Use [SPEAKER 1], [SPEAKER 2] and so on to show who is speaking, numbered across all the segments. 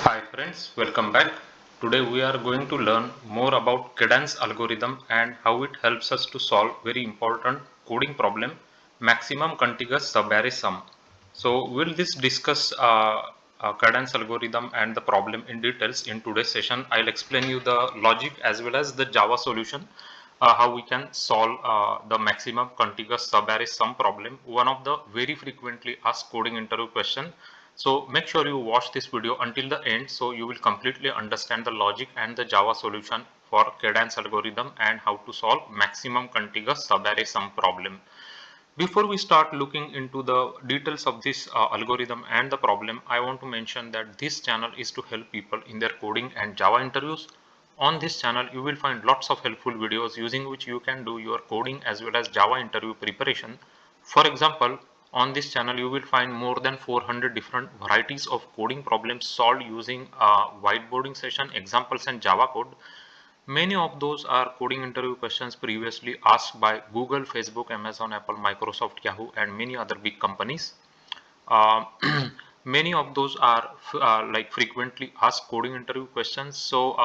[SPEAKER 1] Hi friends, welcome back. Today we are going to learn more about Cadence algorithm and how it helps us to solve very important coding problem, maximum contiguous subarray sum. So we'll discuss Cadence algorithm and the problem in details in today's session. I'll explain you the logic as well as the Java solution, how we can solve the maximum contiguous subarray sum problem, one of the very frequently asked coding interview question. So make sure you watch this video until the end so you will completely understand the logic and the Java solution for Cadence algorithm and how to solve maximum contiguous subarray sum problem. Before we start looking into the details of this algorithm and the problem, I want to mention that this channel is to help people in their coding and Java interviews. On this channel, you will find lots of helpful videos using which you can do your coding as well as Java interview preparation. For example, on this channel, you will find more than 400 different varieties of coding problems solved using whiteboarding session, examples and Java code. Many of those are coding interview questions previously asked by Google, Facebook, Amazon, Apple, Microsoft, Yahoo, and many other big companies. Uh, Many of those are like frequently asked coding interview questions. So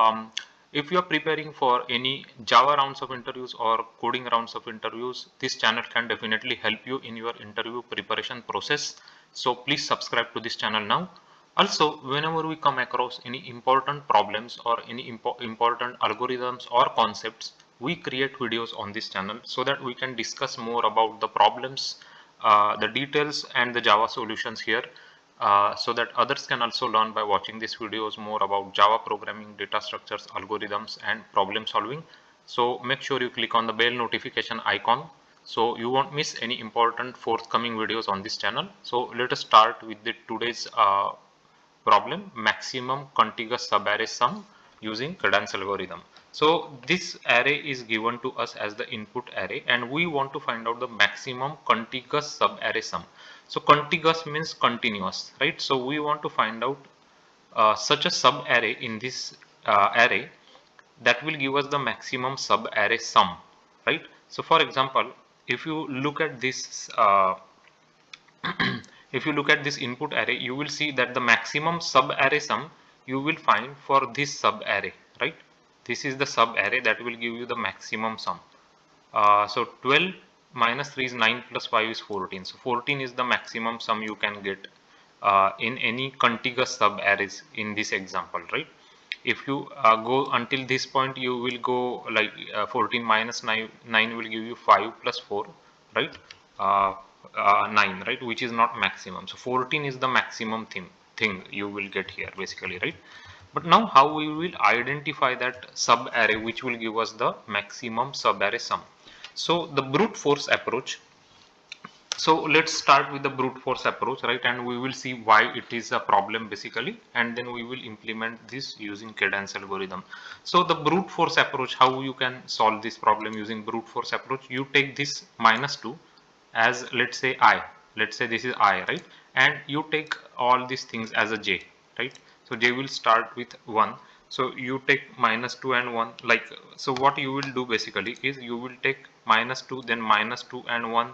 [SPEAKER 1] if you are preparing for any Java rounds of interviews or coding rounds of interviews, this channel can definitely help you in your interview preparation process. So please subscribe to this channel now. Also, whenever we come across any important problems or any important algorithms or concepts, we create videos on this channel so that we can discuss more about the problems, the details and the Java solutions here, so that others can also learn by watching these videos more about Java programming, data structures, algorithms and problem solving. So make sure you click on the bell notification icon so you won't miss any important forthcoming videos on this channel. So let us start with the today's problem, maximum contiguous subarray sum using Cadence algorithm. So this array is given to us as the input array and we want to find out the maximum contiguous subarray sum. So contiguous means continuous, right? So we want to find out such a subarray in this array that will give us the maximum subarray sum, right? So for example, if you look at this if you look at this input array, you will see that the maximum subarray sum you will find for this subarray, right? This is the subarray that will give you the maximum sum. So 12 minus 3 is 9 plus 5 is 14. So 14 is the maximum sum you can get in any contiguous subarrays in this example, right? If you go until this point, you will go like 14 minus 9 will give you 5 plus 4, right? 9, right? Which is not maximum. So 14 is the maximum thing you will get here basically, right? But now how we will identify that sub array which will give us the maximum sub array sum. So the brute force approach. So let's start with the brute force approach, right? And we will see why it is a problem basically, and then we will implement this using Cadence algorithm. So the brute force approach, how you can solve this problem using brute force approach? You take this minus 2 as, let's say, I. Let's say this is I, right? And you take all these things as a j, right? So j will start with 1. So you take minus 2 and 1, like, so what you will do basically is you will take minus 2, then minus 2 and 1,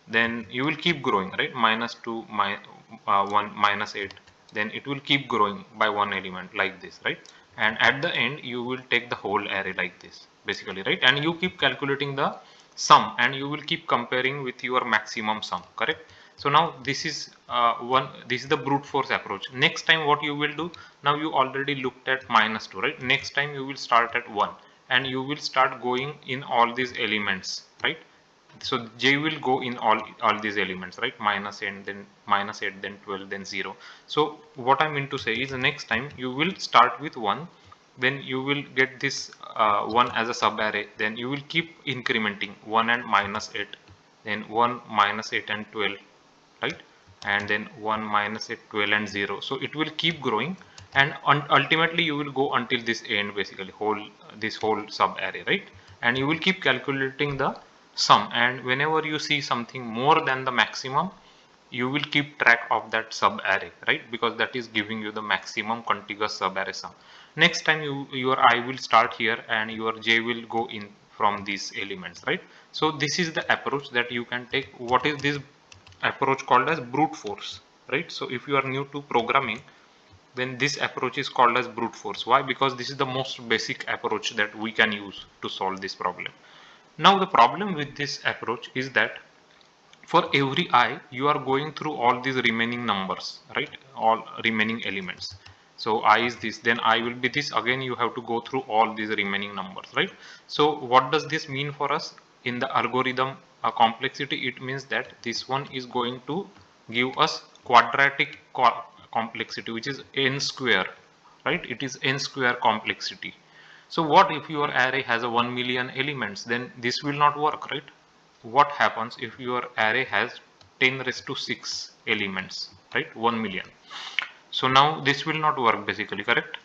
[SPEAKER 1] then you will keep growing, right? Minus 2, 1, minus 8, then it will keep growing by one element like this, right? And at the end you will take the whole array like this basically, right? And you keep calculating the sum and you will keep comparing with your maximum sum, correct? So now this is this is the brute force approach. Next time what you will do, now you already looked at minus 2, right? Next time you will start at 1 and you will start going in all these elements, right? So j will go in all these elements, right? Minus 8, then minus 8, then 12, then 0. So what I mean to say is the next time you will start with 1, then you will get this 1 as a sub array, then you will keep incrementing 1 and minus 8, then 1 minus 8 and 12, right? And then 1 minus 8, 12 and 0. So it will keep growing and ultimately you will go until this end basically, this whole sub array, right? And you will keep calculating the sum, and whenever you see something more than the maximum, you will keep track of that sub array, right? Because that is giving you the maximum contiguous sub array sum. Next time your I will start here and your j will go in from these elements, right? So this is the approach that you can take. What is this approach called as brute force, right? So if you are new to programming, then this approach is called as brute force. Why? Because this is the most basic approach that we can use to solve this problem. Now the problem with this approach is that for every I you are going through all these remaining numbers, right? All remaining elements. So I is this, then I will be this, again you have to go through all these remaining numbers, right? So what does this mean for us in the algorithm complexity? It means that this one is going to give us quadratic complexity, which is n square, right? It is n square complexity. So what if your array has a 1 million elements? Then this will not work, right? What happens if your array has 10 raised to 6 elements, right? 1 million. So now this will not work basically, correct?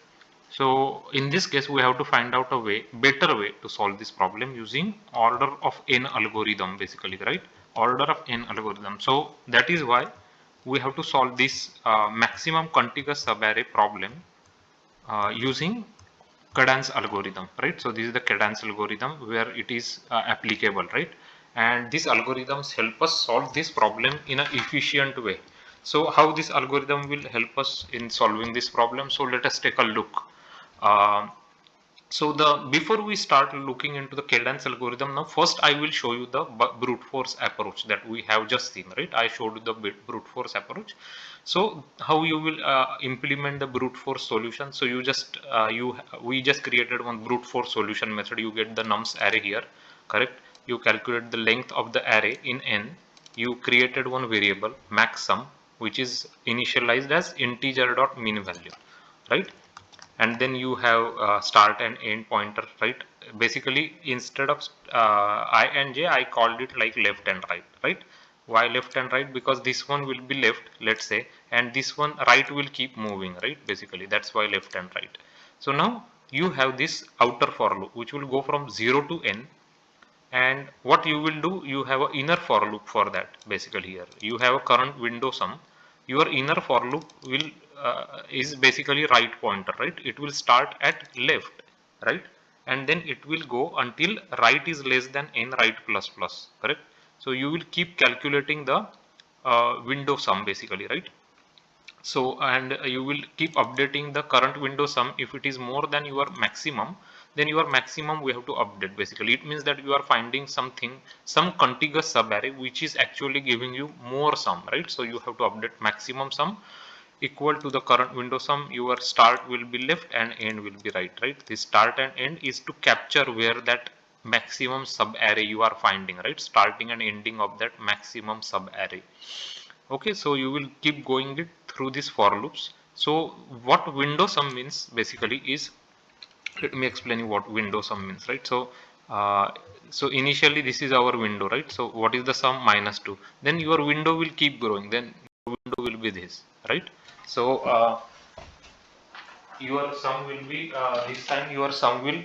[SPEAKER 1] So in this case we have to find out a way, better way to solve this problem using order of n algorithm basically, right? Order of n algorithm. So that is why we have to solve this maximum contiguous subarray problem using Cadence algorithm, right? So this is the Cadence algorithm where it is applicable, right? And these algorithms help us solve this problem in an efficient way. So how this algorithm will help us in solving this problem? So let us take a look. Uh, so before we start looking into the cadence algorithm, now first I will show you the brute force approach that we have just seen, right? I showed you the brute force approach. So how you will implement the brute force solution? So you just we just created one brute force solution method. You get the nums array here, correct? You calculate the length of the array in n. You created one variable max sum, which is initialized as integer dot min value, right? And then you have start and end pointer, right? Basically instead of I and j, I called it like left and right, right? Why left and right? Because this one will be left, let's say, and this one right will keep moving, right? Basically that's why left and right. So now you have this outer for loop which will go from 0 to n, and what you will do, you have an inner for loop for that. Basically here you have a current window sum. Your inner for loop will is basically right pointer, right? It will start at left, right? And then it will go until right is less than n right plus plus, correct? So you will keep calculating the window sum basically, right? So and you will keep updating the current window sum. If it is more than your maximum, then your maximum we have to update. Basically it means that you are finding something, some contiguous subarray which is actually giving you more sum, right? So you have to update maximum sum equal to the current window sum. Your start will be left and end will be right, right? This start and end is to capture where that maximum subarray you are finding, right? Starting and ending of that maximum subarray. Okay, so you will keep going it through these for loops. So what window sum means basically is, let me explain you what window sum means, right? So so initially this is our window, right? So what is the sum? -2. Then your window will keep growing, then your window will be this, right? So your sum will be this time your sum will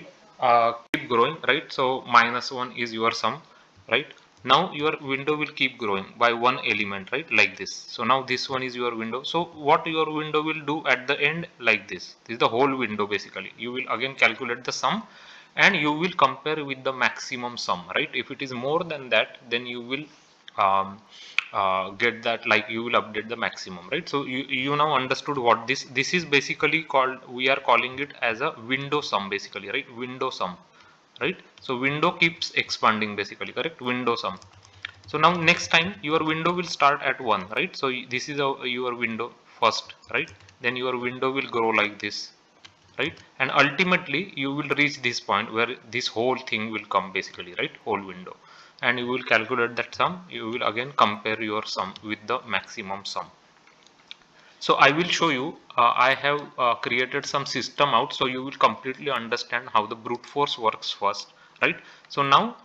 [SPEAKER 1] keep growing, right? So -1 is your sum, right? Now your window will keep growing by one element, right? Like this. So now this one is your window. So what your window will do at the end, like this is the whole window. Basically you will again calculate the sum and you will compare with the maximum sum, right? If it is more than that, then you will um, get that, like you will update the maximum, right? So you now understood what this is basically called. We are calling it as a window sum basically, right? Window sum, right? So window keeps expanding basically, correct? Window sum. So now next time your window will start at 1, right? So this is your window first, right? Then your window will grow like this, right? And ultimately you will reach this point where this whole thing will come basically, right? Whole window. And you will calculate that sum. You will again compare your sum with the maximum sum. So I will show you, I have created some system out, so you will completely understand how the brute force works first, right? So now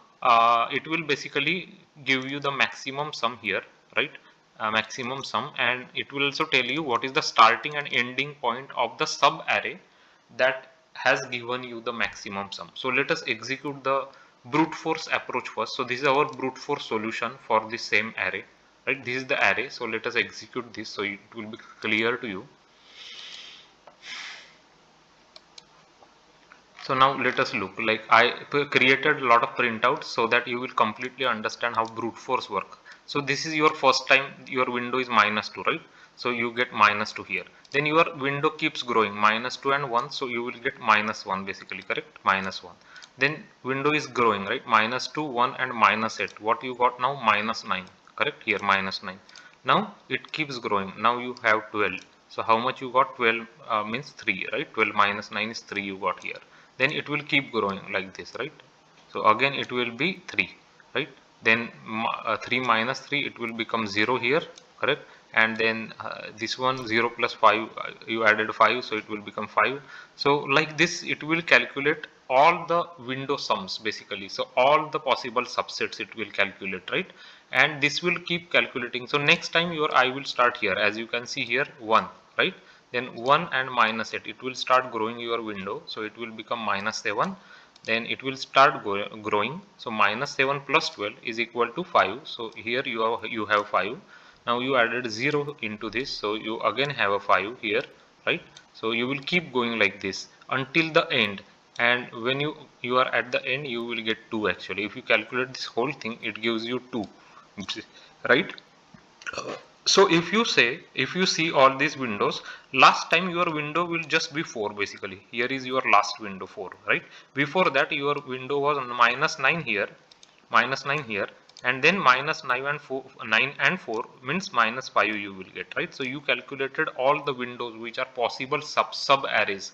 [SPEAKER 1] it will basically give you the maximum sum here, right? Maximum sum, and it will also tell you what is the starting and ending point of the sub array that has given you the maximum sum. So let us execute the brute force approach first. So this is our brute force solution for the same array, right? This is the array. So let us execute this so it will be clear to you. So now let us look, like I created a lot of printouts so that you will completely understand how brute force work. So this is your first time your window is -2, right? so you get minus 2 here. Then your window keeps growing, minus 2 and 1, so you will get minus 1 basically, correct? Minus 1. Then window is growing, right? Minus 2, 1 and minus 8. What you got now? Minus 9, correct? Here minus 9. Now it keeps growing. Now you have 12. So how much you got? 12 means 3, right? 12 minus 9 is 3 you got here. Then it will keep growing like this, right? So again it will be 3, right? Then 3 minus 3, it will become 0 here, correct? And then this one 0 plus 5, you added 5, so it will become 5. So like this it will calculate all the window sums basically. So all the possible subsets it will calculate, right? And this will keep calculating. So next time your I will start here, as you can see here 1, right? Then 1 and minus 8, it will start growing your window, so it will become minus 7. Then it will start growing, so minus 7 plus 12 is equal to 5. So here you have 5. Now you added 0 into this, so you again have a 5 here, right? So you will keep going like this until the end, and when you are at the end, you will get 2 actually. If you calculate this whole thing, it gives you 2, right? So if you see all these windows, last time your window will just be 4 basically. Here is your last window 4, right? Before that your window was minus 9 here, minus 9 here, and then minus 9 and 4, 9 and 4 means minus 5 you will get, right? So you calculated all the windows which are possible sub arrays.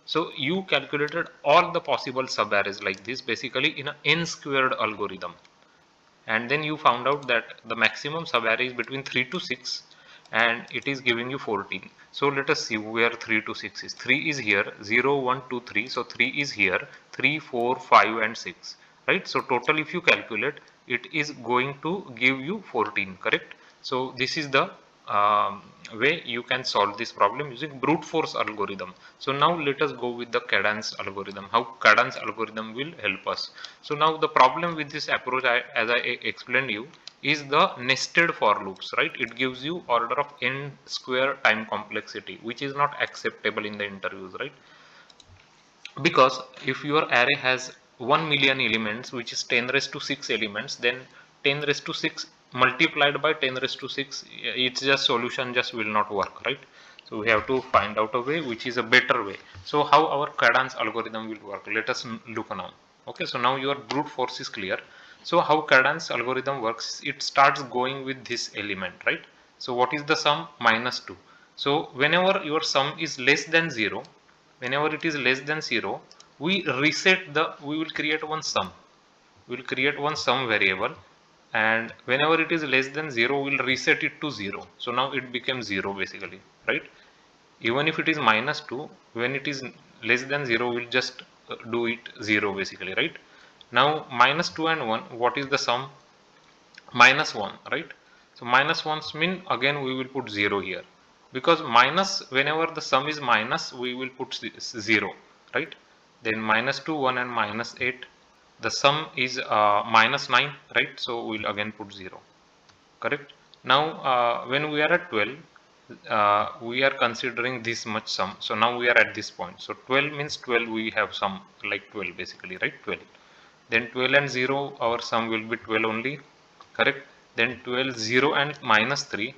[SPEAKER 1] So you calculated all the possible sub arrays like this basically in a n squared algorithm, and then you found out that the maximum subarray is between 3 to 6 and it is giving you 14. So let us see where 3 to 6 is. 3 is here, 0, 1, 2, 3. So 3 is here, 3, 4, 5 and 6, right? So total if you calculate, it is going to give you 14, correct? So this is the way you can solve this problem using brute force algorithm. So now let us go with the cadence algorithm, how cadence algorithm will help us. So now the problem with this approach, as I explained you, is the nested for loops, right? It gives you order of n square time complexity, which is not acceptable in the interviews, right? Because if your array has 1 million elements, which is 10 raised to 6 elements, then 10 raised to 6 multiplied by 10 raised to 6, it's just solution just will not work, right? So we have to find out a way which is a better way. So how our cadence algorithm will work, let us look now. Okay, so now your brute force is clear. So how cadence algorithm works, it starts going with this element, right? So what is the sum? Minus 2. So whenever your sum is less than 0, whenever it is less than 0, we will create one sum. We will create one sum variable, and whenever it is less than 0, we will reset it to 0. So now it becomes 0 basically, right? Even if it is minus 2, when it is less than 0, we will just do it 0 basically, right? Now minus 2 and 1, what is the sum? Minus 1, right? So minus 1 mean again we will put 0 here, because minus, whenever the sum is minus, we will put 0, right? Then minus 2, 1 and minus 8, the sum is minus 9, right? So we will again put 0, correct? Now when we are at 12, we are considering this much sum. So now we are at this point. So 12 means 12, we have sum like 12 basically, right? 12. Then 12 and 0, our sum will be 12 only, correct? Then 12, 0 and minus 3,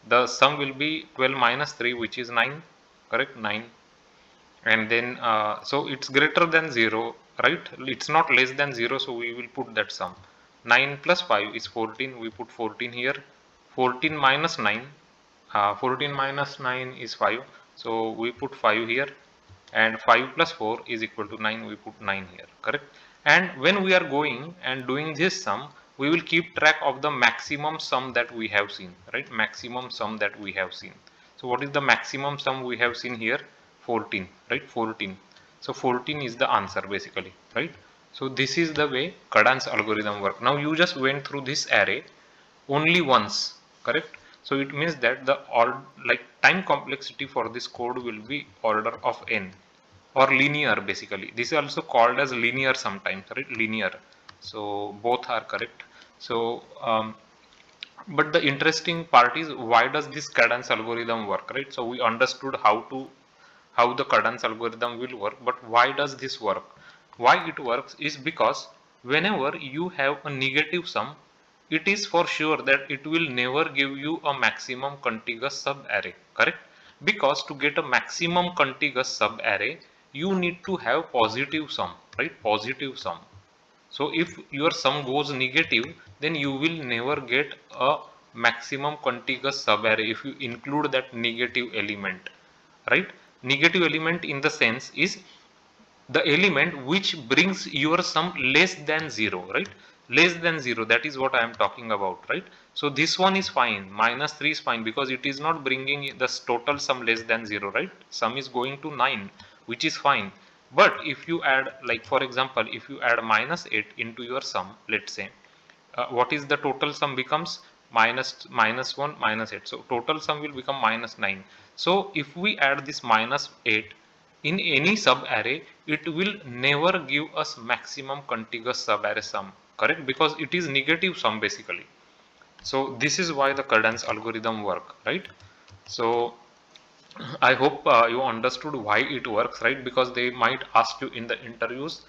[SPEAKER 1] the sum will be 12 minus 3, which is 9, correct? 9. And then so it's greater than 0, right? It's not less than 0, so we will put that sum. 9 plus 5 is 14, we put 14 here. 14 minus 9, 14 minus 9 is 5, so we put 5 here. And 5 plus 4 is equal to 9, we put 9 here, correct? And when we are going and doing this sum, we will keep track of the maximum sum that we have seen, right? Maximum sum that we have seen. So what is the maximum sum we have seen here? 14, right? 14. So 14 is the answer basically, right? So this is the way Cadence algorithm work. Now you just went through this array only once, correct? So it means that the like time complexity for this code will be order of n, or linear basically. This is also called as linear sometimes, right? Linear. So both are correct. So but the interesting part is, why does this cadence algorithm work, right? So we understood how the cadence algorithm will work, but why does this work? Why it works is because whenever you have a negative sum, it is for sure that it will never give you a maximum contiguous subarray, correct? Because to get a maximum contiguous subarray, you need to have positive sum, right? Positive sum. So if your sum goes negative, then you will never get a maximum contiguous subarray if you include that negative element, right? Negative element in the sense is the element which brings your sum less than 0, right? Less than 0, that is what I am talking about, right? So this one is fine, minus 3 is fine because it is not bringing the total sum less than 0, right? Sum is going to 9, which is fine. But if you add, like for example, if you add minus 8 into your sum, let's say, what is the total sum becomes? Minus 1 minus 8, so total sum will become minus 9. So if we add this minus 8 in any subarray, it will never give us maximum contiguous subarray sum, correct? Because it is negative sum basically. So this is why the Cadence algorithm work, right? So I hope you understood why it works, right? Because they might ask you in the interviews,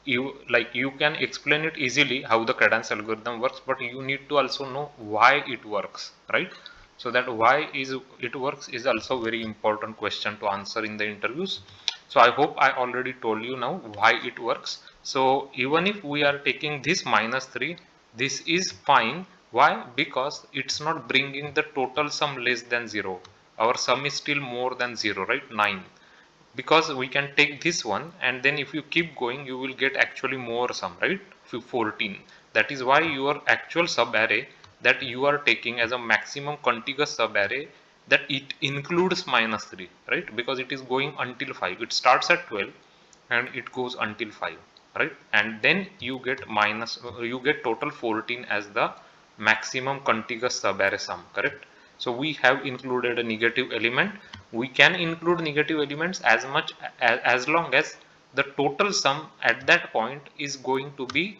[SPEAKER 1] you can explain it easily how the Cadence algorithm works, but you need to also know why it works, right? So that why is it works is also very important question to answer in the interviews. So I hope I already told you now why it works. So even if we are taking this minus 3, this is fine. Why? Because it's not bringing the total sum less than 0. Our sum is still more than 0, right? 9. Because we can take this one, and then if you keep going, you will get actually more sum, right? 14. That is why your actual subarray that you are taking as a maximum contiguous subarray, that it includes minus 3, right? Because it is going until 5. It starts at 12 and it goes until 5, right? And then you get you get total 14 as the maximum contiguous subarray sum, correct? So we have included a negative element. We can include negative elements as long as the total sum at that point is going to be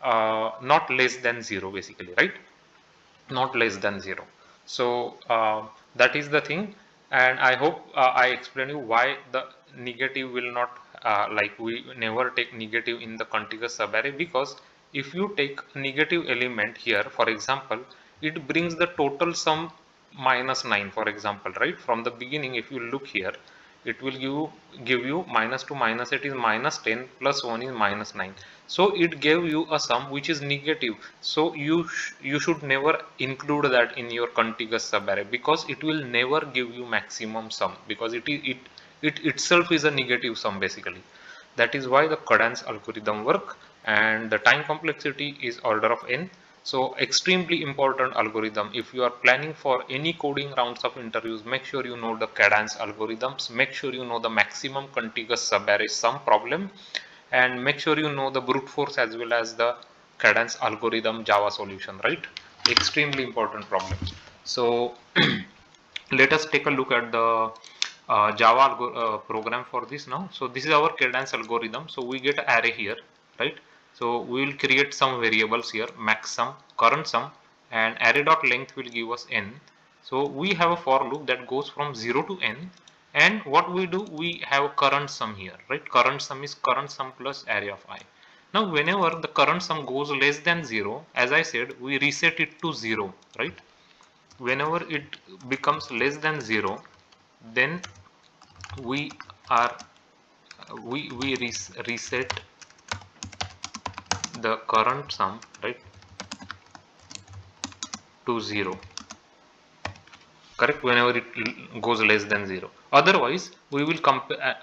[SPEAKER 1] not less than 0 basically, right? Not less than 0. So that is the thing, and I hope I explain you why the negative will not, like we never take negative in the contiguous subarray, because if you take negative element here, for example, it brings the total sum minus 9, for example, right? From the beginning, if you look here, it will give you minus 2 minus 8 is minus 10 plus 1 is minus 9. So it gave you a sum which is negative. So you should never include that in your contiguous subarray, because it will never give you maximum sum, because it itself is a negative sum basically. That is why the Cadence algorithm work, and the time complexity is order of n. So extremely important algorithm. If you are planning for any coding rounds of interviews, make sure you know the Cadence algorithms, make sure you know the maximum contiguous subarray sum problem, and make sure you know the brute force as well as the Cadence algorithm Java solution, right? Extremely important problem. So let us take a look at the Java program for this now. So this is our Cadence algorithm. So we get array here, right? So we will create some variables here, max sum, current sum, and array dot length will give us n. So we have a for loop that goes from 0 to n, and what we do, we have current sum here, right? Current sum is current sum plus array of I. Now whenever the current sum goes less than 0, as I said, we reset it to 0, right? Whenever it becomes less than 0, then we are we reset the current sum, right, to 0, correct? Whenever it goes less than 0, otherwise we will compare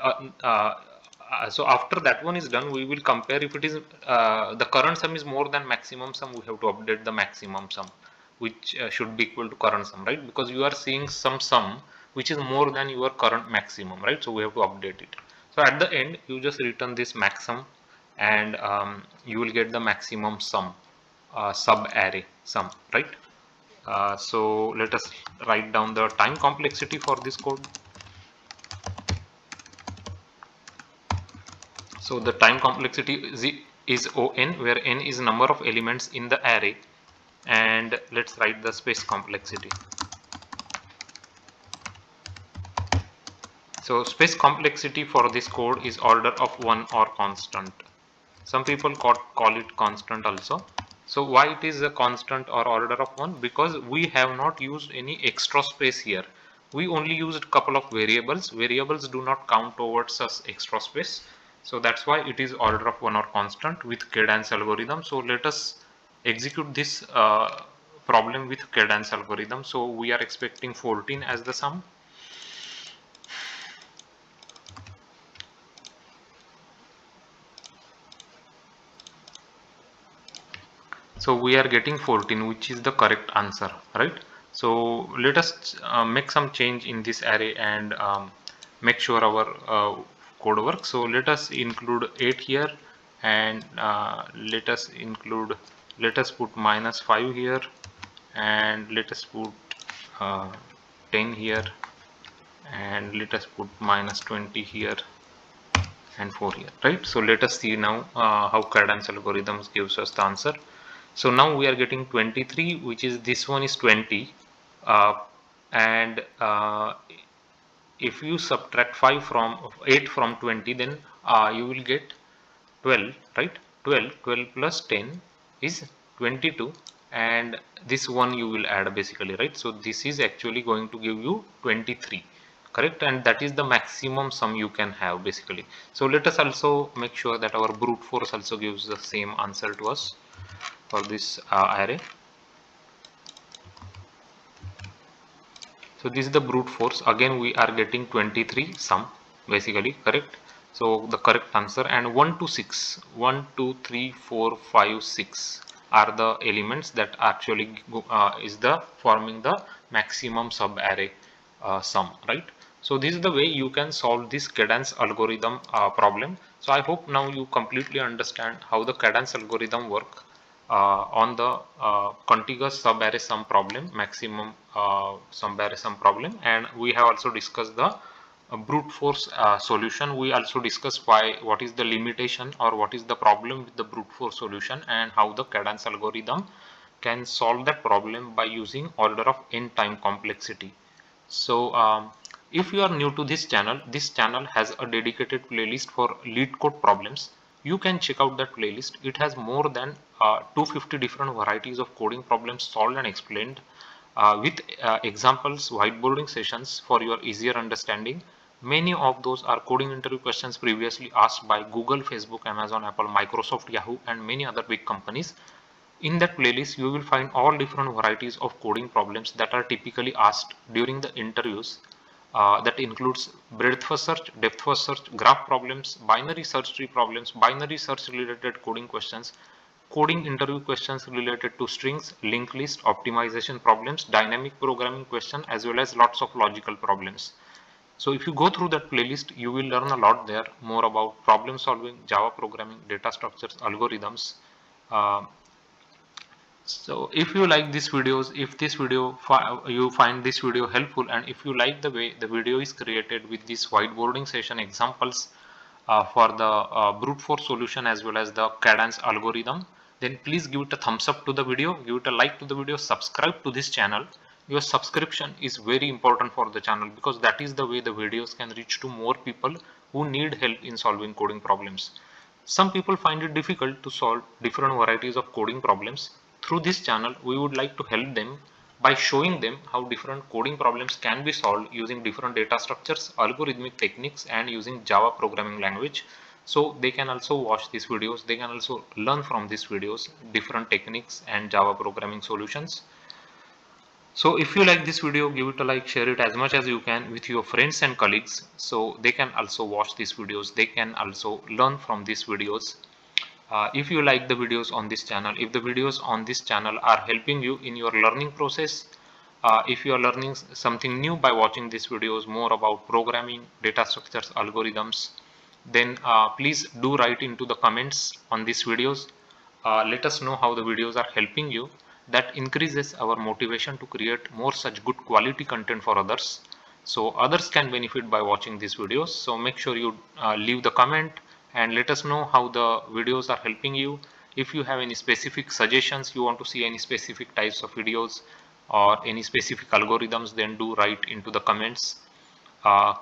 [SPEAKER 1] so after that one is done, we will compare if it is the current sum is more than maximum sum, we have to update the maximum sum, which should be equal to current sum, right? Because you are seeing some sum which is more than your current maximum, right? So we have to update it. So at the end, you just return this maximum, and you will get the maximum sum, sub array sum, right? So let us write down the time complexity for this code. So the time complexity is On, where n is number of elements in the array, and let's write the space complexity. So space complexity for this code is order of 1 or constant. Some people call it constant also. So why it is a constant or order of 1? Because we have not used any extra space here. We only used a couple of variables. Variables do not count towards us extra space. So that's why it is order of 1 or constant with Cadence algorithm. So let us execute this problem with Cadence algorithm. So we are expecting 14 as the sum. So we are getting 14, which is the correct answer, right? So let us make some change in this array and make sure our code works. So let us include 8 here, and let us put -5 here, and let us put uh, 10 here, and let us put -20 here, and 4 here, right? So let us see now how Cadence algorithms gives us the answer. So now we are getting 23, which is this one is 20, uh, and if you subtract 5 from 8 from 20, then you will get 12, right? 12 plus 10 is 22, and this one you will add basically, right? So this is actually going to give you 23, correct? And that is the maximum sum you can have basically. So let us also make sure that our brute force also gives the same answer to us for this array. So this is the brute force. Again we are getting 23 sum basically, correct? So the correct answer, and 1 to 6, 1 2 3 4 5 6 are the elements that actually is the forming the maximum sub array sum, right? So this is the way you can solve this Cadence algorithm problem. So I hope now you completely understand how the Cadence algorithm work on the contiguous subarray sum problem, maximum subarray sum problem, and we have also discussed the brute force solution. We also discussed what is the limitation or what is the problem with the brute force solution, and how the Cadence algorithm can solve that problem by using order of n time complexity. So if you are new to this channel has a dedicated playlist for Leetcode problems. You can check out that playlist. It has more than 250 different varieties of coding problems solved and explained with examples, whiteboarding sessions for your easier understanding. Many of those are coding interview questions previously asked by Google, Facebook, Amazon, Apple, Microsoft, Yahoo, and many other big companies. In that playlist, you will find all different varieties of coding problems that are typically asked during the interviews. That includes breadth first search, depth first search, graph problems, binary search tree problems, binary search related coding questions, coding interview questions related to strings, linked list, optimization problems, dynamic programming question, as well as lots of logical problems. So if you go through that playlist, you will learn a lot there, more about problem solving, Java programming, data structures, algorithms. Uh, so if you like these videos, if this video you find this video helpful, and if you like the way the video is created with this whiteboarding session examples for the brute force solution as well as the Cadence algorithm, then please give it a thumbs up to the video, give it a like to the video, subscribe to this channel. Your subscription is very important for the channel, because that is the way the videos can reach to more people who need help in solving coding problems. Some people find it difficult to solve different varieties of coding problems. Through this channel, we would like to help them by showing them how different coding problems can be solved using different data structures, algorithmic techniques, and using Java programming language. So they can also watch these videos, they can also learn from these videos different techniques and Java programming solutions. So if you like this video, give it a like, share it as much as you can with your friends and colleagues, so they can also watch these videos, they can also learn from these videos. If you like the videos on this channel, if the videos on this channel are helping you in your learning process, if you are learning something new by watching these videos, more about programming, data structures, algorithms, then please do write into the comments on these videos. Let us know how the videos are helping you. That increases our motivation to create more such good quality content for others, so others can benefit by watching these videos. So make sure you leave the comment and let us know how the videos are helping you. If you have any specific suggestions, you want to see any specific types of videos or any specific algorithms, then do write into the comments. uh,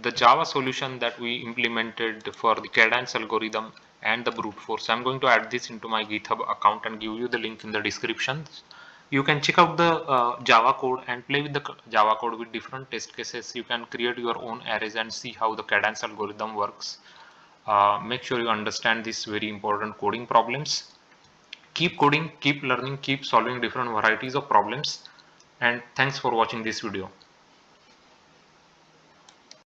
[SPEAKER 1] the Java solution that we implemented for the Cadence algorithm and the brute force. I'm going to add this into my GitHub account and give you the link in the description. You can check out the Java code and play with the Java code with different test cases. You can create your own arrays and see how the Cadence algorithm works. Make sure you understand these very important coding problems. Keep coding, keep learning, keep solving different varieties of problems. And thanks for watching this video.